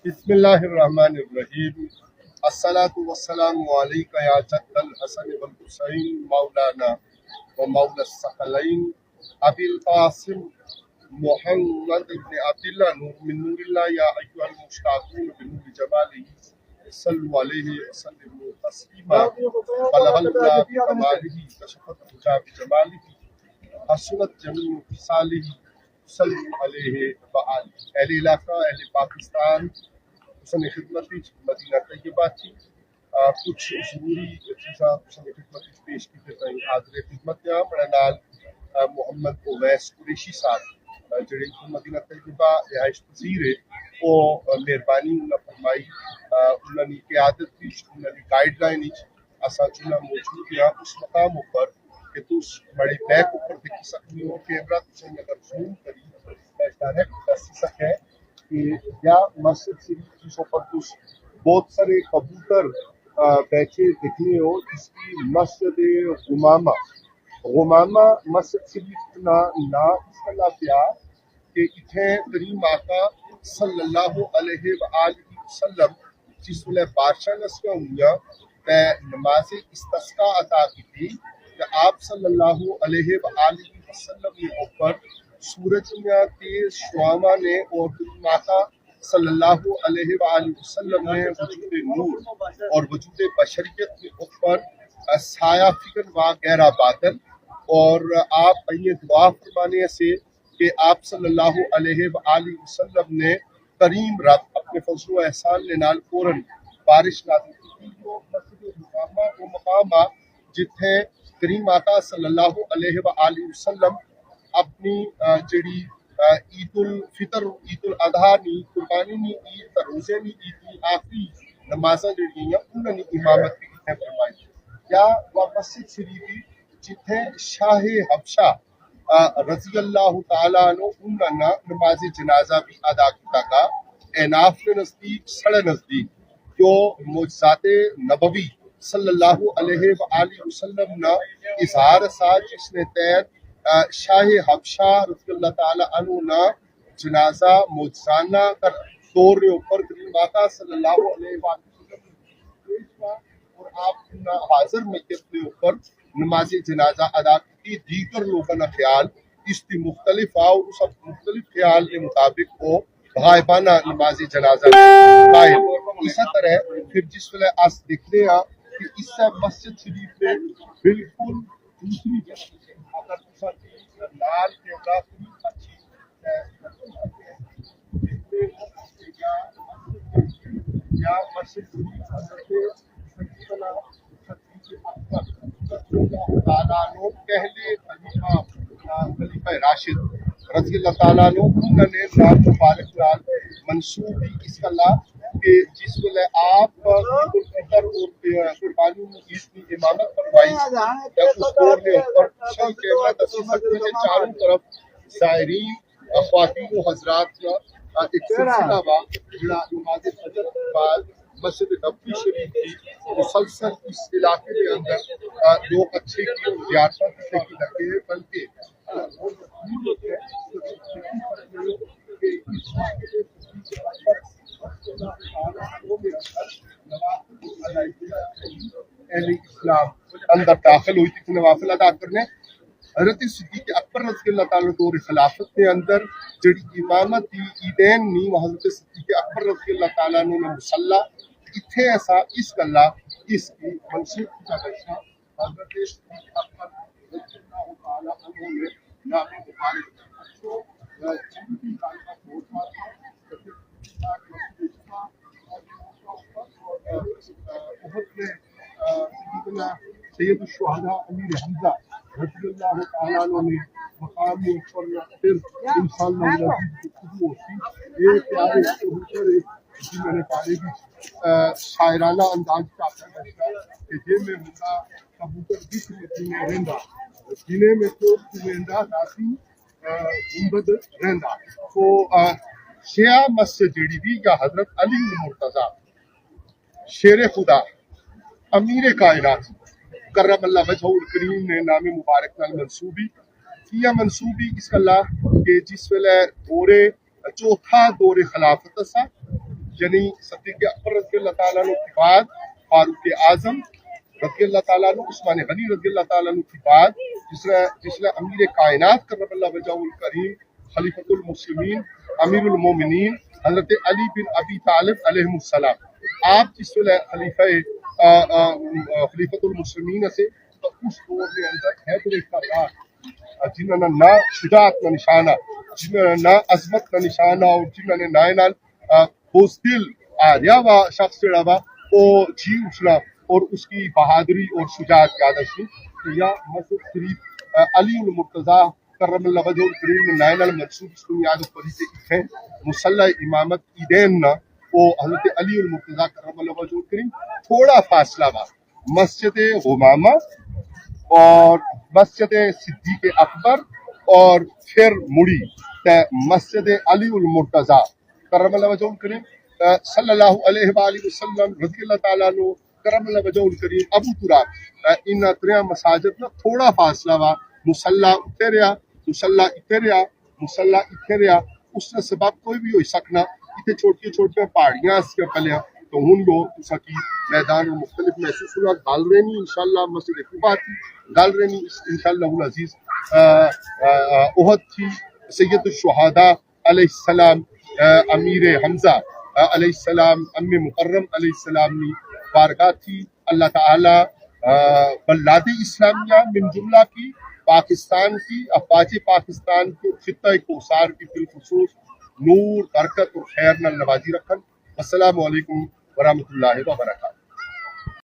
بسم اللہ الرحمن الرحیم الصلاۃ والسلام علیک یا جد الحسن والحسین مولانا و مولا الثقلین ابی القاسم محمد ابن عبداللہ نور من نور اللہ یا ایھا المشتاقون بنور جمالہ صلوا علیہ وسلم تسلیما بلغ العلا بکمالہ کشفت الحجا بجمالہ حسنت جمیع خصالہ صلی علیہ وآلہ۔ اہل علاقہ، اہل پاکستان، حسن خدمت مدینہ طیبہ تھی کچھ ضروری چیزاں حسن خدمت پیش کی تھے حاضر خدمت بڑا نال محمد اویس قریشی صاحب جڑے مدینہ طیبہ رہائش پذیر ہے وہ مہربانی انہاں فرمائی انہاں نے قیادت بھی انہاں نے گائیڈ لائن اساں چنا موجود ہیں اس مقام اوپر کہ تس بڑے بیک اوپر دیکھ سکتے ہو کیمرہ تسیں اگر زوم کری ڈائریکٹ دس سکے کہ یا مسجد شریف جس پر کچھ بہت سارے کبوتر بیٹھے دکھنے ہو جس کی مسجد غمامہ مسجد شریف نا اس کا لا پیا کہ اتھے کریم آقا صلی اللہ علیہ وآلہ وسلم جس ویلے بادشاہ نسکا ہویا تے نماز استسقاء عطا کی تھی کہ آپ صلی اللہ علیہ وآلہ وسلم کے اوپر سورج میں تیز شعاع نے اور کریم آقا صلی اللہ علیہ وآلہ وسلم نے وجود نور اور وجود بشریت کے اوپر سایہ فکر و گہرا بادل اور آپ یہ دعا فرمانے سے کہ آپ صلی اللہ علیہ وآلہ وسلم نے کریم رب اپنے فضل و احسان نے نال فوراً بارش نازل کی جو مسجد غمامہ وہ مقام جتھے کریم آقا صلی اللہ علیہ وآلہ وسلم اپنی جڑی عید الفطر عید الاضحیٰ نی قربانی نی عید روزے نی عید کی آخری نمازاں جڑی ہیں انہاں نے امامت بھی اتنے فرمائی یا وہ مسجد شریفی جتھے شاہ حبشہ رضی اللہ تعالیٰ عنہ انہاں نے نماز جنازہ بھی ادا کیتا کا ایناف کے نزدیک سڑے نزدیک جو معجزات نبوی صلی اللہ علیہ وآلہ وسلم نے اظہار سا جس نے تحت شاہ حبشہ رضی اللہ تعالیٰ عنہ نا جنازہ معجزانہ کر طور کے اوپر کریم آقا صلی اللہ علیہ وسلم اور آپ نا حاضر میت کے اوپر نماز جنازہ ادا کی دیگر لوگوں کا خیال اس کی مختلف اور سب مختلف خیال کے مطابق وہ غائبانہ نماز جنازہ قائل اسی طرح پھر جس ویلے آس دیکھتے ہیں کہ اس سے مسجد شریف میں بالکل دوسری جگہ اگر لال کیمرہ اچھی یا مسجد شریف حضرت سیدنا صدیق اکبر تعالیٰ عنہ پہلے خلیفہ راشد رضی اللہ تعالیٰ عنہ انہوں نے نام مبارک نال منسوب بھی اس کا لا کہ جس ویلے آپ عید الفطر اور قربانی عید کی امامت فرمائی یا اس دور کے اوپر شاہ کیمرہ دسی سکتے ہیں چاروں طرف زائرین خواتین و حضرات کا ایک سلسلہ وا جڑا نماز فجر کے بعد مسجد نبوی شریف کی مسلسل اس علاقے کے اندر لوگ اچھے کی زیارتیں کی لگے ہیں بلکہ اہل اسلام اندر داخل ہوئی تھی نوافل ادا کرنے حضرت صدیق اکبر رضی اللہ تعالیٰ دور خلافت کے اندر جڑی امامت دی عیدین نی حضرت صدیق اکبر رضی اللہ تعالیٰ نے مصلی اتھے ایسا اس کلا اس کی منصوب کی جگہ حضرت صدیق اکبر رضی اللہ تعالیٰ عنہ نے نام مبارک جن کی غالبہ بہت سیدنا سید الشہداء امیر حمزہ رضی اللہ تعالیٰ عنہ نے مقام اوپر پھر انشاءاللہ گفتگو ہوتی یہ پیارے کبوتر جی میں نے پارے بھی شاعرانہ انداز کا کہ جن میں ہوتا کبوتر دکھ میں رہندا جنہیں میں تو رہندا ناسی گنبد رہندا تو شیعہ مسجد جڑی بھی یا حضرت علی مرتضیٰ شیر خدا امیر کائنات کرم اللہ وجہ الکریم نے نام مبارک نال منصوبی کیا منصوبی اس کا اللہ کہ جس ویلے دور چوتھا دور خلافت سا یعنی صدیق اکبر رضی اللہ تعالیٰ عنہ کے بعد فاروق اعظم رضی اللہ تعالیٰ عنہ، عثمان غنی رضی اللہ تعالیٰ عنہ کے بعد جس نے امیر کائنات کرم اللہ وجہہ الکریم خلیفۃ المسلمین امیر المومنین حضرت علی بن ابی طالب علیہ السلام آپ جس ویلے خلیفۃ المسلمین سے تو اس دور کے اندر حیدر الکرار جنہوں نے نہ شجاعت کا نشانہ، جنہوں نے نہ عظمت کا نشانہ اور جنہوں نے نائنال بوزدل آریا وا شخص جڑا وا وہ جی اٹھنا اور اس کی بہادری اور شجاعت کی عادت تھی. یا مسجد شریف علی المرتضیٰ کرم اللہ وجہ الکریم نے نائنال منصوب اس کو یاد پڑھی کے مسلح امامت عیدین نہ وہ حضرت علی المرتضیٰ کرم اللہ وجہ الکریم تھوڑا فاصلہ وا مسجد غمامہ اور مسجد صدیق اکبر اور پھر مڑی مسجد علی المرتضیٰ کرم اللہ وجہ الکریم صلی اللہ علیہ وآلہ وسلم رضی اللہ تعالیٰ عنہ کرم اللہ وجہ الکریم ابو تراب ان تریا مساجد نہ تھوڑا فاصلہ وا مسلح اتریا مسلح اتریا اس نے سبب کوئی بھی ہوئی سکنا اتنے چھوٹی چھوٹی پہاڑیاں اس کے پلیا تو ہوں گو تسا کی میدان مختلف محسوس ہوا گال رہنی انشاءاللہ مسجد قباء تھی گال رہنی انشاءاللہ العزیز احد تھی سید الشہداء علیہ السلام امیر حمزہ علیہ السلام ام مکرم علیہ السلام نے بارگاہ تھی. اللہ تعالی بلاد اسلامیہ من جملہ کی پاکستان کی افواج پاکستان کے خطہ کوثار کی بالخصوص نور برکت اور خیر نال نوازی رکھن. السلام علیکم ورحمۃ اللہ وبرکاتہ.